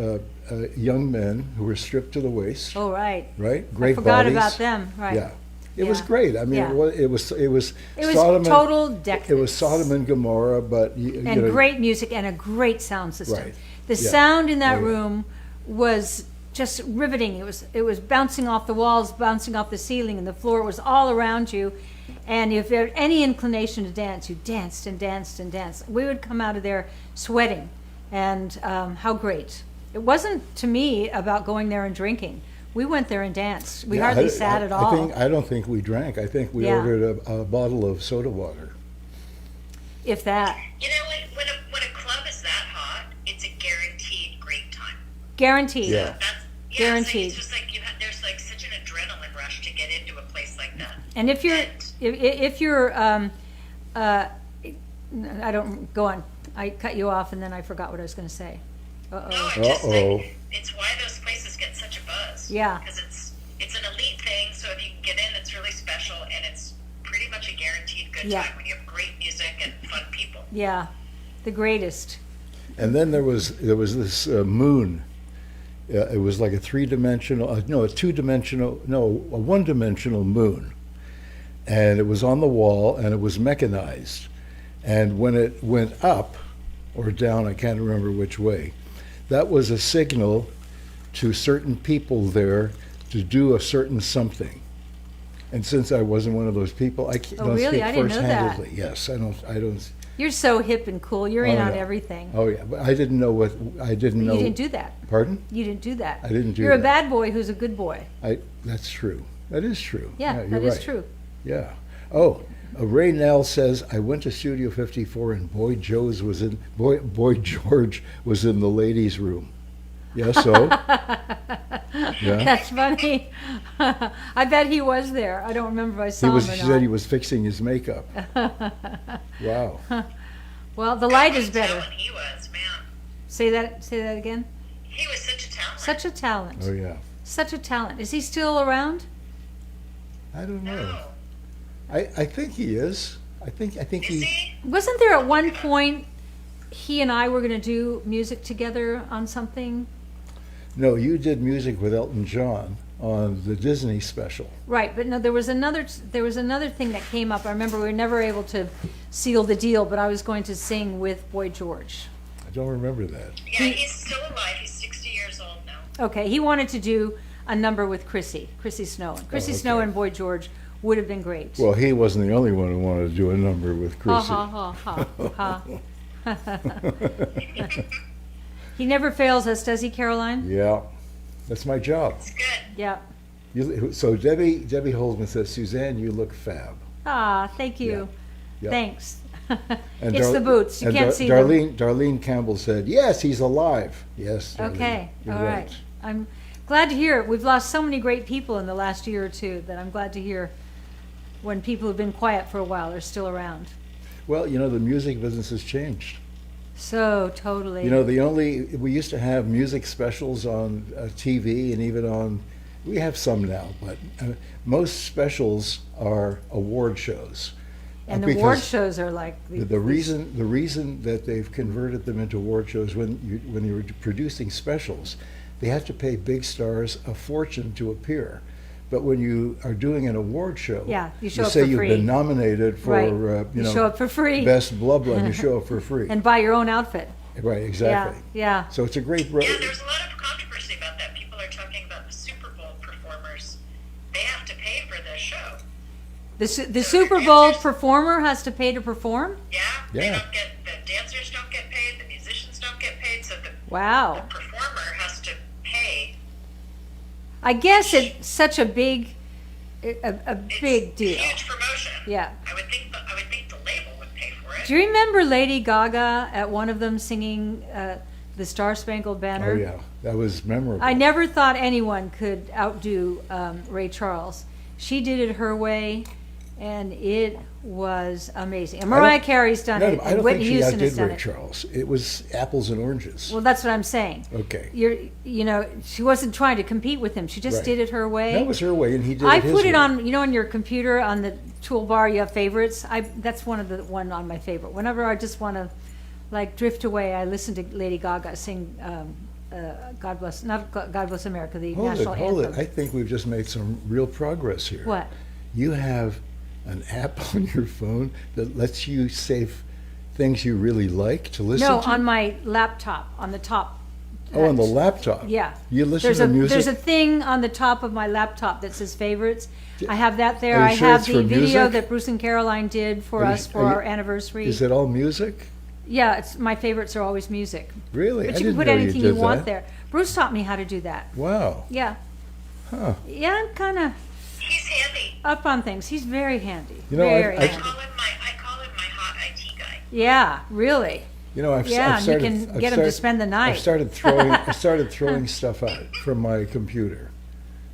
young men who were stripped to the waist, Oh, right. right? I Great forgot bodies. about them, right. Yeah, it was Yeah. great. I mean, Yeah. it was It was Sodom and- total decadence. It was Sodom and Gomorrah, but And great music and a great sound system. Right. The Yeah. sound in that Oh, yeah. room was just riveting. It was bouncing off the walls, bouncing off the ceiling and the floor. It was all around you. And if you had any inclination to dance, you danced and danced and danced. We would come out of there sweating. And how great. It wasn't, to me, about going there and drinking. We went there and danced. We hardly sat at all. I don't think we drank. I think we Yeah. ordered a bottle of soda water. If that. You know, when a club is that hot, it's a guaranteed great time. Guaranteed. Yeah. That's Guaranteed. It's just like there's like such an adrenaline rush to get into a place like that. And if you're, if you're, I don't, go on. I cut you off and then I forgot what I was going to say. No, Uh-oh. I'm just Uh-oh. like, it's why those places get such a buzz. Yeah. Because it's an elite thing, so if you can get in, it's really special, and it's pretty much a guaranteed good Yeah. time when you have great music and fun people. Yeah, the greatest. And then there was this moon. It was like a one-dimensional moon, and it was on the wall, and it was mechanized. And when it went up or down, I can't remember which way, that was a signal to certain people there to do a certain something. And since I wasn't one of those people, I Oh, don't really? speak I didn't know that. first-handedly. Yes, I don't. You're so hip and cool. You're in Oh, on yeah. everything. Oh yeah, but I didn't know what I didn't know. You didn't do that. Pardon? You didn't do that. I didn't do You're a that. bad boy who's a good boy. That's true. That is true. Yeah, you're that is right. true. Yeah. Oh, Ray Nell says I went to Studio 54 and Boy George was in the ladies' room. Yeah, so yeah, That's funny. I bet he was there. I don't remember if I saw he him or said not. he was fixing his makeup. Wow. Well, the light What is a better. talent he was, man. Say that again. He was such a talent. Such a talent. Oh yeah. Such a talent. Is he still around? I don't know. No. I think he is. I think Is he. he? Wasn't there at one point he and I were going to do music together on something? No, you did music with Elton John on the Disney special. Right, but no, there was another thing that came up. I remember we were never able to seal the deal, but I was going to sing with Boy George. I don't remember that. Yeah, he's still alive. He's 60 years old now. Okay, he wanted to do a number with Chrissy Snow. And Chrissy okay. Snow and Boy George would have been great. Well, he wasn't the only one who wanted to do a number with Ha Chrissy. ha ha ha ha. He never fails us, does he, Caroline? Yeah, that's my job. It's good. Yeah. So Debbie Holzman says, Suzanne, you look fab. Ah, thank you. Yeah. Thanks. And It's Dar- the boots. You and can't see them. Darlene Campbell said, yes, he's alive. Yes. Darlene, Okay, you're all right. I'm glad to hear it. We've lost so many great people in the last year or two that I'm glad to hear when people who've been quiet for a while are still around. Well, the music business has changed. So totally. We used to have music specials on TV and even on, we have some now, but most specials are award shows. and the because award shows are like the reason that they've converted them into award shows when you're producing specials, they have to pay big stars a fortune to appear. But when you are doing an award show, Yeah, you show up say for you've free. been nominated for Right. You show up for free. best blah blah, and you show up for free. and buy your own outfit. Right, exactly. Yeah. So it's a great. Yeah, there's a lot of controversy about that. People are talking about the Super Bowl performers. They have to pay for the show. The So Super your Bowl dancers- performer has to pay to perform? Yeah, they Yeah. don't get, the dancers don't get paid, the musicians don't get paid, so the Wow. performer has to pay. I guess it's such a big, a It's big deal. Huge promotion. Yeah. I would think the label would pay for it. Do you remember Lady Gaga at one of them singing the Star Spangled Banner? Oh yeah, that was memorable. I never thought anyone could outdo Ray Charles. She did it her way, and it was amazing. And Mariah Carey's done No, it, I and don't Whitney think she Houston outdid has done Ray it. Charles. It was apples and oranges. Well, that's what I'm saying. Okay. You know, she wasn't trying to compete with him. She just Right. did it her way. That was her way, and he did I it his put it way. on, you know, on your computer on the toolbar. You have favorites. That's one on my favorite. Whenever I just want to, like, drift away, I listen to Lady Gaga sing "God Bless," not "God Bless America," the national Hold anthem. it. I think we've just made some real progress here. What? You have an app on your phone that lets you save things you really like to listen No, to? on my laptop, on the top. Oh, on the laptop? Yeah. You listen There's to a music? There's a thing on the top of my laptop that says favorites. I have that there. Are you I sure have it's the for video music? that Bruce and Caroline did for Are you- us for are you- our anniversary. Is it all music? Yeah, it's my favorites are always music. Really? But I you can didn't put know anything you did want that. there. Bruce taught me how to do that. Wow. Yeah. Huh. Yeah, I'm kind of He's handy. up on things. He's very handy. You know, very I I handy. call him my hot IT guy. Yeah, really. You know, I've Yeah, I've and you started, can I've get 'em to spend the night. I started throwing stuff out from my computer.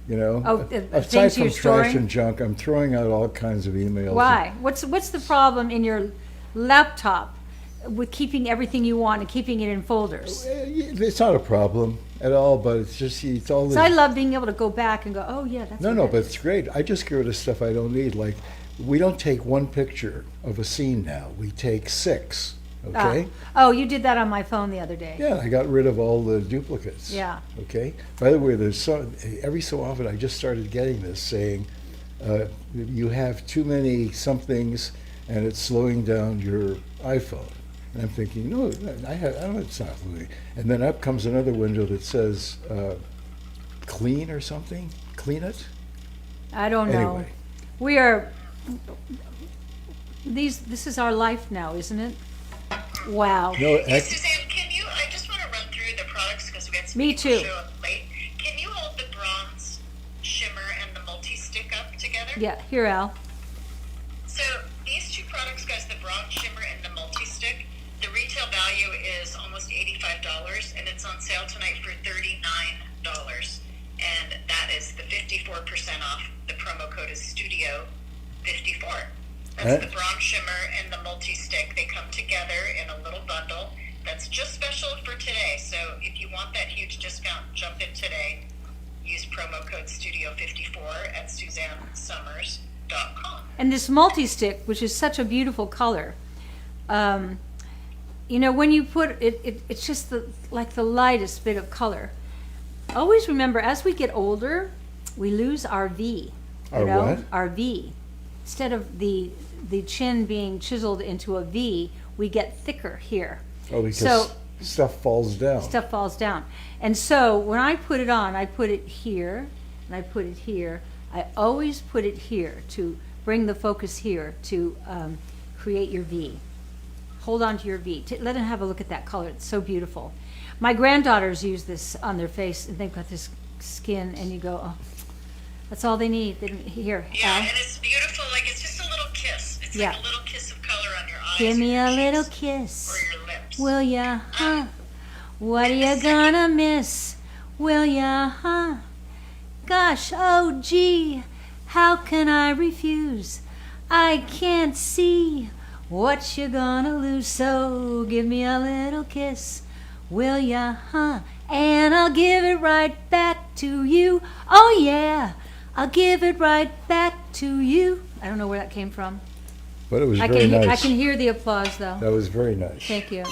You know, Oh, aside things from you're trash storing? and junk, I'm throwing out all kinds of emails. Why? What's the problem in your laptop with keeping everything you want and keeping it in folders? It's not a problem at all, but it's just it's all. So I this- love being able to go back and go, oh yeah, that's No, what no, that but is. it's great. I just get rid of stuff I don't need. Like, we don't take one picture of a scene now. We take 6. Okay. Oh, you did that on my phone the other day. Yeah, I got rid of all the duplicates. Yeah. Okay. By the way, every so often I just started getting this saying, you have too many somethings and it's slowing down your iPhone. And I'm thinking, no, it's not moving. And then up comes another window that says, clean or something. Clean it. I don't know. Anyway. We are. This is our life now, isn't it? Wow. No, Hey, Suzanne, I just want to run through the products because we had some Me people too. show up late. Can you hold the bronze shimmer and the multi-stick up together? Yeah. Here, Al. So these two products, guys, the bronze shimmer and the multi-stick, the retail value is almost $85 and it's on sale tonight for $39. And that is the 54% off. The promo code is Studio54. That's the bronze shimmer and the multi-stick. They come together in a little bundle. That's just special for today. So if you want that huge discount, jump in today. Use promo code Studio54 at SuzanneSummers.com. And this multi-stick, which is such a beautiful color, you know, when you put it, it's just like the lightest bit of color. Always remember, as we get older, we lose our V. Our what? Our V. Instead of the chin being chiseled into a V, we get thicker here. Oh, because So- stuff falls down. Stuff falls down. And so when I put it on, I put it here, and I put it here. I always put it here to bring the focus here to create your V. Hold on to your V. Let them have a look at that color. It's so beautiful. My granddaughters use this on their face, and they've got this skin, and you go, oh, that's all they need. They didn't, here, Yeah, Al, and it's beautiful. Like, it's just a little kiss. It's Yeah. like a little kiss of color on your eyes. give or me your a little cheeks kiss. Or your lips. Will ya, huh? What are you gonna miss? Will ya, huh? Gosh, oh gee, how can I refuse? I can't see what you're gonna lose, so give me a little kiss. Will ya, huh? And I'll give it right back to you. Oh yeah, I'll give it right back to you. I don't know where that came from. But it was I very can, nice. I can hear the applause though. That was very nice. Thank you.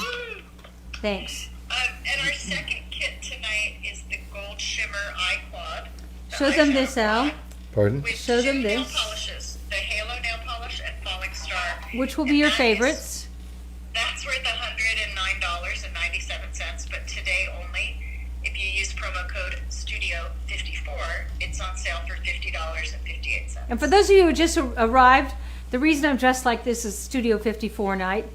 Thanks. And our second kit tonight is the Gold Shimmer Eye Quad. the Show them eyeshadow this, Al. quad Pardon? With Show them two nail this. polishes, the Halo nail polish and Falling Star. Which will And be your that is- favorites. That's worth $109.96. $50.58. And for those of you who just arrived, the reason I'm dressed like this is Studio 54 night.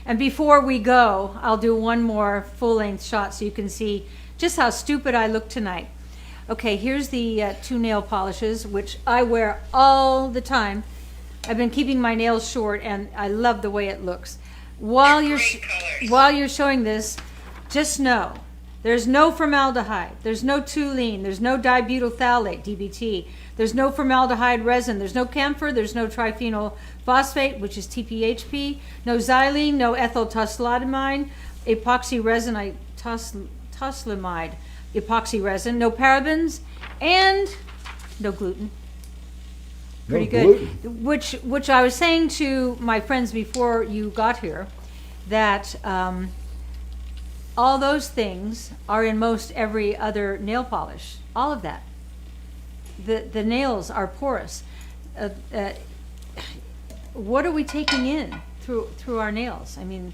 And before we go, I'll do one more full-length shot so you can see just how stupid I look tonight. Okay, here's the 2 nail polishes, which I wear all the time. I've been keeping my nails short, and I love the way it looks. While They're you're great colors. while you're showing this, just know there's no formaldehyde, there's no toluene, there's no dibutyl phthalate (DBT), there's no formaldehyde resin, there's no camphor, there's no triphenyl phosphate, which is TPHP, no xylene, no ethyl tosylidamide, epoxy resin, tosylidamide, epoxy resin, no parabens, and no gluten. Pretty good. Which I was saying to my friends before you got here, that all those things are in most every other nail polish. All of that. The nails are porous. What are we taking in through our nails? I mean,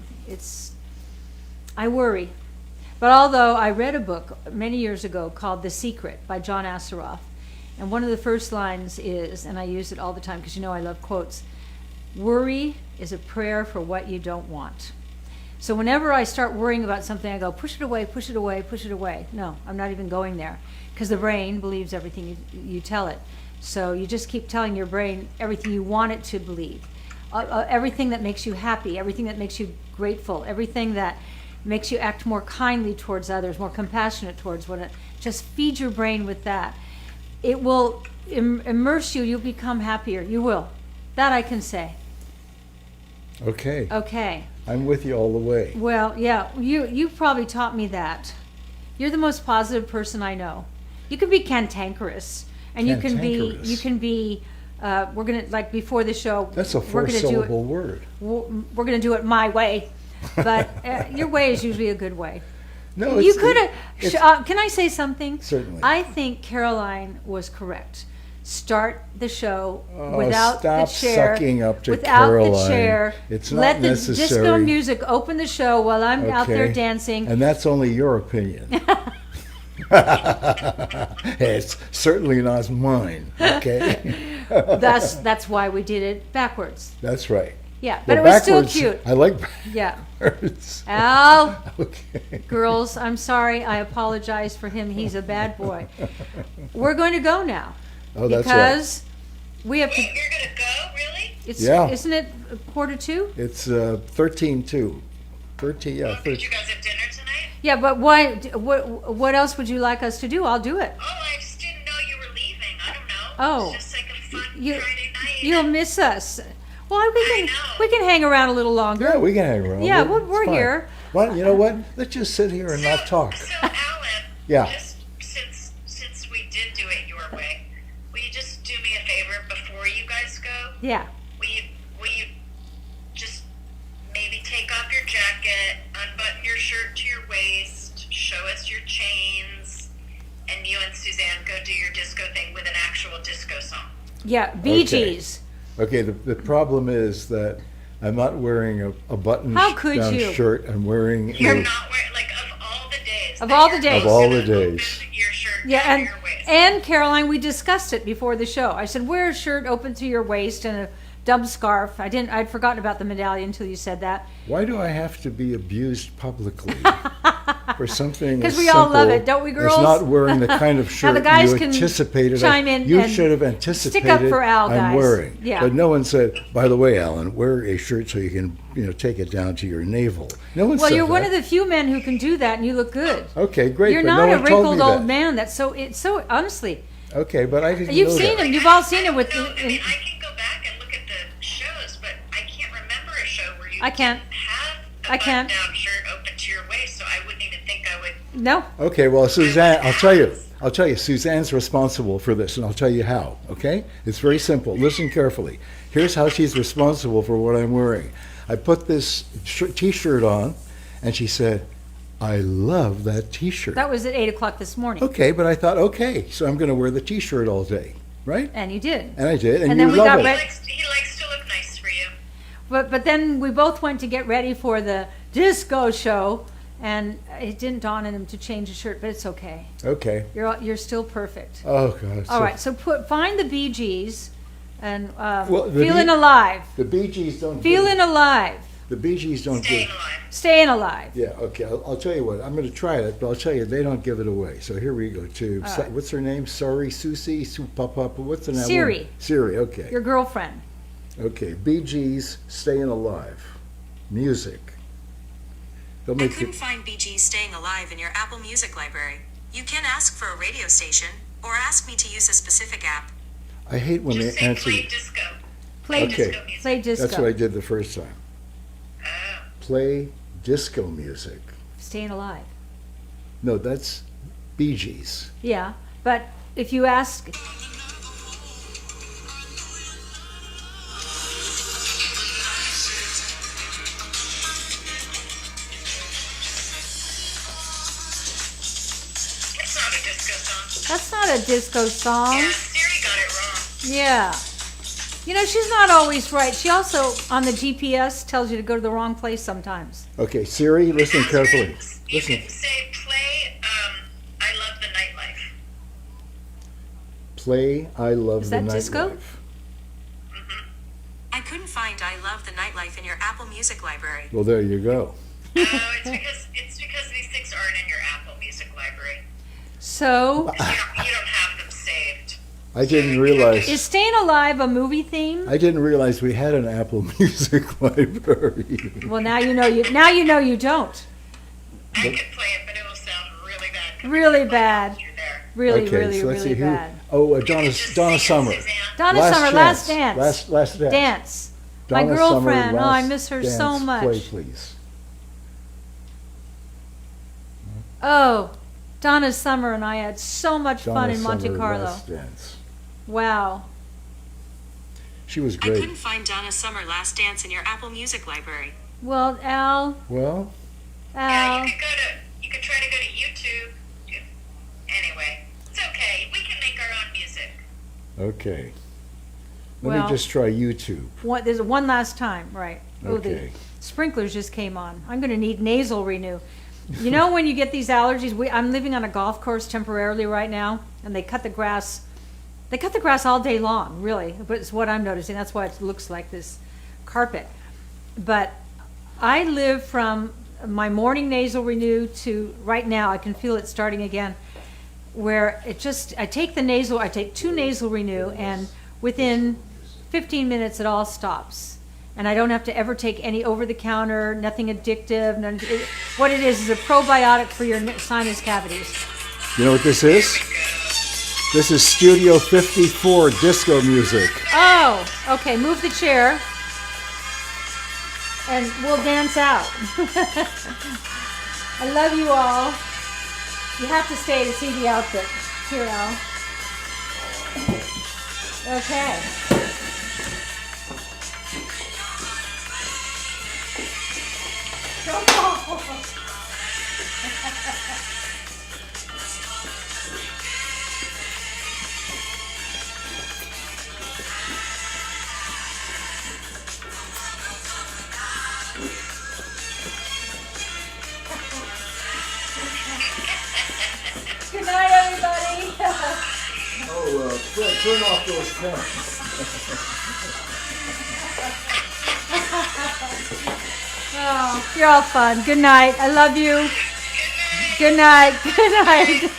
I worry. But although I read a book many years ago called The Secret by John Assaraf, and one of the first lines is, and I use it all the time because you know I love quotes, worry is a prayer for what you don't want. So whenever I start worrying about something, I go, push it away, push it away, push it away. No, I'm not even going there, because the brain believes everything you tell it. So you just keep telling your brain everything you want it to believe. Everything that makes you happy, everything that makes you grateful, everything that makes you act more kindly towards others, more compassionate towards one another. Just feed your brain with that. It will immerse you. You'll become happier. You will. That I can say. Okay. Okay. I'm with you all the way. Well, yeah, you probably taught me that. You're the most positive person I know. You can be cantankerous, and you can be. We're gonna, like before the show. That's a four-syllable word. We're gonna do it my way, but your way is usually a good way. No, You could have. Can I say something? Certainly. I think Caroline was correct. Start the show without the chair. Sucking up to without Caroline. the chair. It's not Let the necessary. disco music open the show while I'm out there Okay. dancing. And that's only your opinion. It's certainly not mine. Okay. That's why we did it backwards. That's right. Yeah, but Well, it was still backwards, cute. I like Yeah. backwards. Al, Okay. girls, I'm sorry. I apologize for him. He's a bad boy. We're going to go now. Oh, that's because we have to. Wait, you're going to go? Really? Yeah. Isn't it 1:45? It's 13-2. 13, yeah, Oh, 13. did you guys have dinner tonight? Yeah, but why? What else would you like us to do? I'll do it. Oh, I just didn't know you were leaving. I don't know. Oh. It's just like a fun You, Friday night. you'll miss us. Well, know. we can hang around a little longer. Yeah, we can hang around. Yeah, It's we're fine. here. Well, you know what? Let's just sit here and not talk. So, Alan, Yeah. just since we did do it your way, will you just do me a favor before you guys go? Yeah. Will you just maybe take off your jacket, unbutton your shirt to your waist, show us your chains, and you and Suzanne go do your disco thing with an actual disco song? Yeah, Bee Okay. Gees. Okay, the problem is that I'm not wearing a button How could down you? shirt. I'm wearing You're a, not wearing, like, of all the days. Of that all the you're days. Of all gonna the days. open your shirt Yeah, down and to your waist. and Caroline, we discussed it before the show. I said wear a shirt open to your waist and a dumb scarf. I'd forgotten about the medallion until you said that. why do I have to be abused publicly for something? Because as we all love simple it, don't we, as girls? not wearing the kind of Now shirt the guys you can anticipated. chime in You and should have anticipated. stick up for Al, I'm guys. wearing. Yeah. But no one said, by the way, Alan, wear a shirt so you can take it down to your navel. No one Well, said you're one that. of the few men who can do that, and you look good. Okay, great. You're but not no a one told me wrinkled old that. man. It's so honestly. Okay, but I didn't You've know seen that. him. You've all seen him with. No, I mean, I can go back and look at the shows, but I can't remember a show where you I can't. didn't have a I can't. button-down shirt open to your waist, so I wouldn't even think I would. No. Okay, well, Suzanne, I'll tell you, Suzanne's responsible for this, and I'll tell you how, okay? It's very simple. Listen carefully. Here's how she's responsible for what I'm wearing. I put this T-shirt on, and she said, I love that T-shirt. That was at 8:00 this morning. Okay, but I thought, okay, so I'm going to wear the T-shirt all day, right? And you did. And I did, and And you then we love got it. ready. He likes to look nice for you. But then we both went to get ready for the disco show, and it didn't dawn on him to change his shirt, but it's okay. Okay. You're still perfect. Oh, God. All right, so find the Bee Gees and Well, the Feeling Bee- Alive. The Bee Gees don't. Feeling Alive. The Bee Gees don't Staying give. alive. Staying Alive. Yeah. Okay. I'll tell you what. I'm going to try it, but I'll tell you they don't give it away. So here we go. To All right. what's her name? Sorry, Susie. Papa. What's the name? Siri. Siri. Okay. Your girlfriend. Okay. Bee Gees, Staying Alive. Music. They'll I make couldn't it. find Bee Gees Staying Alive in your Apple Music library. You can ask for a radio station or ask me to use a specific app. I hate when Just they say answer. play disco. Play Okay. Disco music. Play disco. That's what I did the first time. Oh. Play disco music. Staying Alive. No, that's Bee Gees. Yeah, but if you ask, It's not a disco song. that's not a disco song. Yeah, Siri got it wrong. Yeah. You know, she's not always right. She also, on the GPS, tells you to go to the wrong place sometimes. Okay, Siri, listen That's carefully. right. You Listen. can say play I Love the Nightlife. Play I Love Is the that Nightlife. disco? I couldn't find I Love the Nightlife in your Apple Music library. Well, there you go. Oh, it's because these things aren't in your Apple Music library. So, You don't have them saved. I didn't realize. is Staying Alive a movie theme? I didn't realize we had an Apple Music library. Well, now you know you don't. I could play it, but it will sound really bad. compared Really to my bad. house. You're there. Really, Okay, really, so let's really see who. bad. Oh, You Donna could just Donna sing it, Summer. Suzanne. Donna Last Summer, chance. Last Dance. Last dance. Dance. My Donna girlfriend. Summer, Oh, I Last miss her so Dance. much. Play, please. Oh, Donna Summer and I had so much fun Donna in Monte Summer, Carlo. Last Dance. Wow. She was I great. couldn't find Donna Summer Last Dance in your Apple Music library. Well, Al, Well, Yeah, you could try to go to YouTube. Anyway, it's okay. We can make our own music. okay. Let Well- me just try YouTube. there's one last time, right? Oh, the Okay. sprinklers just came on. I'm going to need nasal renew. You know when you get these allergies, I'm living on a golf course temporarily right now, and they cut the grass. They cut the grass all day long, really. But it's what I'm noticing. That's why it looks like this carpet. But I live from my morning nasal renew to right now. I can feel it starting again. Where I take two nasal renew, and within 15 minutes it all stops. And I don't have to ever take any over-the-counter, nothing addictive. What it is a probiotic for your sinus cavities. You know what this is? This is Studio 54 disco music. Oh, okay, move the chair. And we'll dance out. I love you all. You have to stay to see the outfit. Here, Al. Okay. Come on. Good night, everybody. Oh, turn off those pens. Oh, you're all fun. Good night. I love you. Good night. Good night.